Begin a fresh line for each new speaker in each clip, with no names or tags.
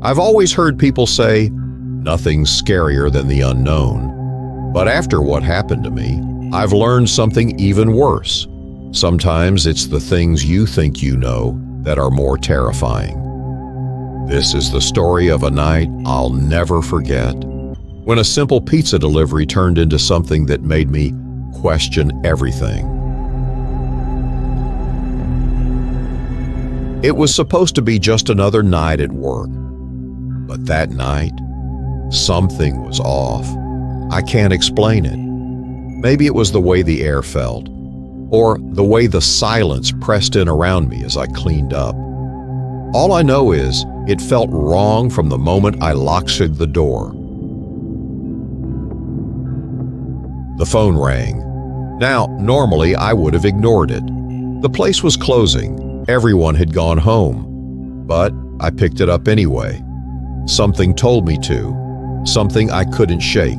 I've always heard people say, nothing's scarier than the unknown. But after what happened to me, I've learned something even worse. Sometimes it's the things you think you know that are more terrifying. This is the story of a night I'll never forget, when a simple pizza delivery turned into something that made me question everything. It was supposed to be just another night at work, but that night, something was off. I can't explain it. Maybe it was the way the air felt, or the way the silence pressed in around me as I cleaned up. All I know is it felt wrong from the moment I locked the door. The phone rang. Now, normally I would have ignored it. The place was closing. Everyone had gone home. But I picked it up anyway. Something told me to. Something I couldn't shake.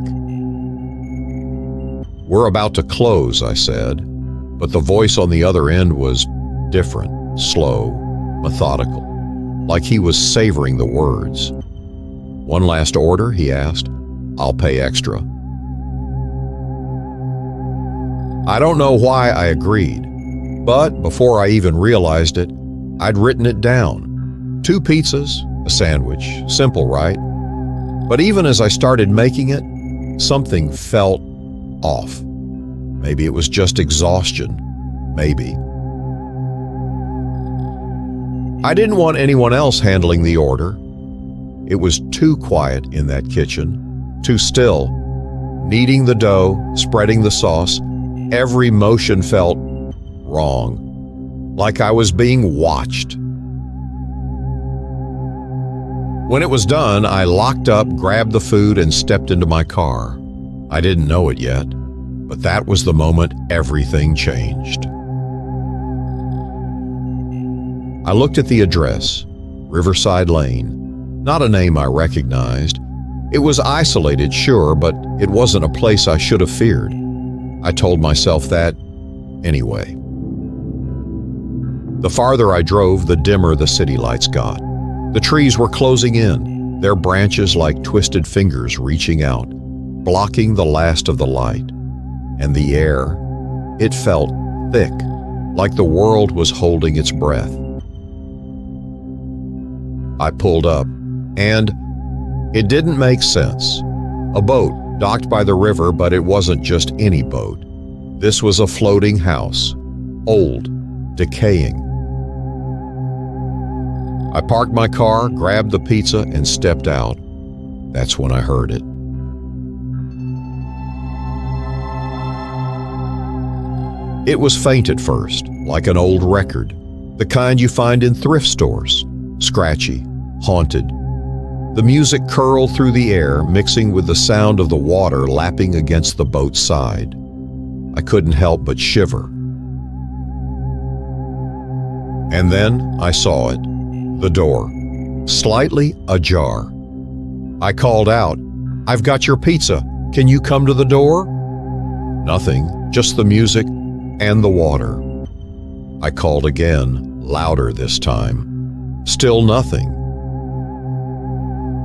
"We're about to close," I said. But the voice on the other end was different, slow, methodical, like he was savoring the words. "One last order?" he asked. "I'll pay extra." I don't know why I agreed, but before I even realized it, I'd written it down. 2 pizzas, a sandwich, simple, right? But even as I started making it, something felt off. Maybe it was just exhaustion. Maybe. I didn't want anyone else handling the order. It was too quiet in that kitchen, too still. Kneading the dough, spreading the sauce, every motion felt wrong, like I was being watched. When it was done, I locked up, grabbed the food, and stepped into my car. I didn't know it yet, but that was the moment everything changed. I looked at the address, Riverside Lane. Not a name I recognized. It was isolated, sure, but it wasn't a place I should have feared. I told myself that anyway. The farther I drove, the dimmer the city lights got. The trees were closing in, their branches like twisted fingers reaching out, blocking the last of the light. And the air, it felt thick, like the world was holding its breath. I pulled up, and it didn't make sense. A boat docked by the river, but it wasn't just any boat. This was a floating house, old, decaying. I parked my car, grabbed the pizza, and stepped out. That's when I heard it. It was faint at first, like an old record, the kind you find in thrift stores, scratchy, haunted. The music curled through the air, mixing with the sound of the water lapping against the boat's side. I couldn't help but shiver. And then I saw it, the door, slightly ajar. I called out, "I've got your pizza. Can you come to the door?" Nothing, just the music and the water. I called again, louder this time. Still nothing.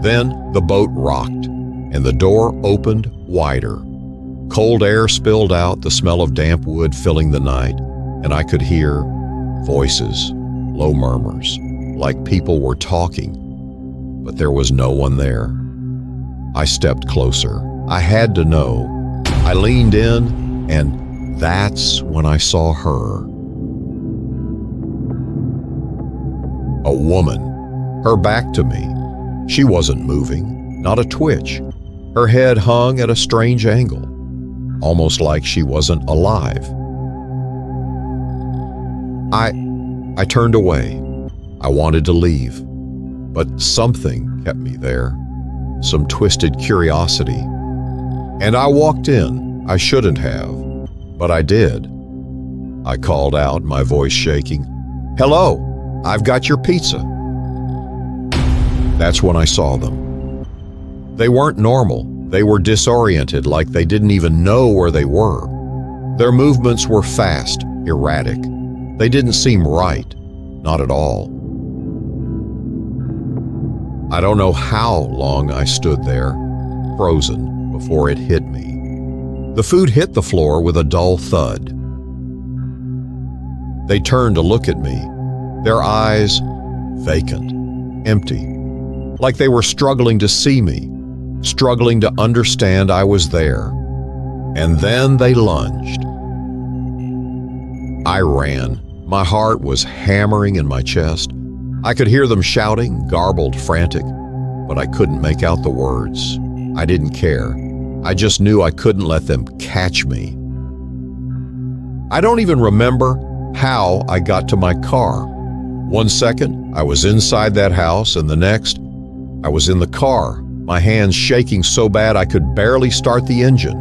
Then the boat rocked, and the door opened wider. Cold air spilled out, the smell of damp wood filling the night, and I could hear voices, low murmurs, like people were talking, but there was no one there. I stepped closer. I had to know. I leaned in, and that's when I saw her. A woman, her back to me. She wasn't moving, not a twitch. Her head hung at a strange angle, almost like she wasn't alive. I turned away. I wanted to leave, but something kept me there, some twisted curiosity. And I walked in. I shouldn't have, but I did. I called out, my voice shaking, "Hello, I've got your pizza." That's when I saw them. They weren't normal. They were disoriented, like they didn't even know where they were. Their movements were fast, erratic. They didn't seem right, not at all. I don't know how long I stood there, frozen, before it hit me. The food hit the floor with a dull thud. They turned to look at me, their eyes vacant, empty, like they were struggling to see me, struggling to understand I was there. And then they lunged. I ran. My heart was hammering in my chest. I could hear them shouting, garbled, frantic, but I couldn't make out the words. I didn't care. I just knew I couldn't let them catch me. I don't even remember how I got to my car. One second, I was inside that house, and the next, I was in the car, my hands shaking so bad I could barely start the engine.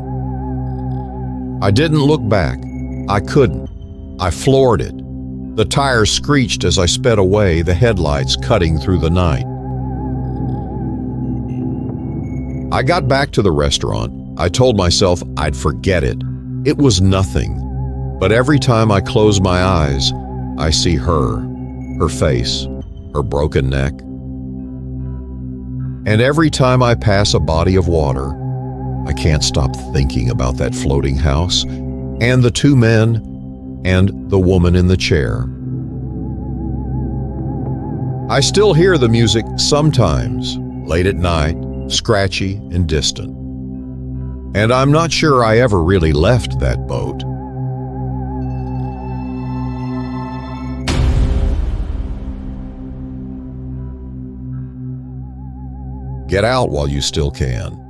I didn't look back. I couldn't. I floored it. The tires screeched as I sped away, the headlights cutting through the night. I got back to the restaurant. I told myself I'd forget it. It was nothing. But every time I close my eyes, I see her face, her broken neck. And every time I pass a body of water, I can't stop thinking about that floating house and the two men and the woman in the chair. I still hear the music sometimes, late at night, scratchy and distant. And I'm not sure I ever really left that boat. Get out while you still can.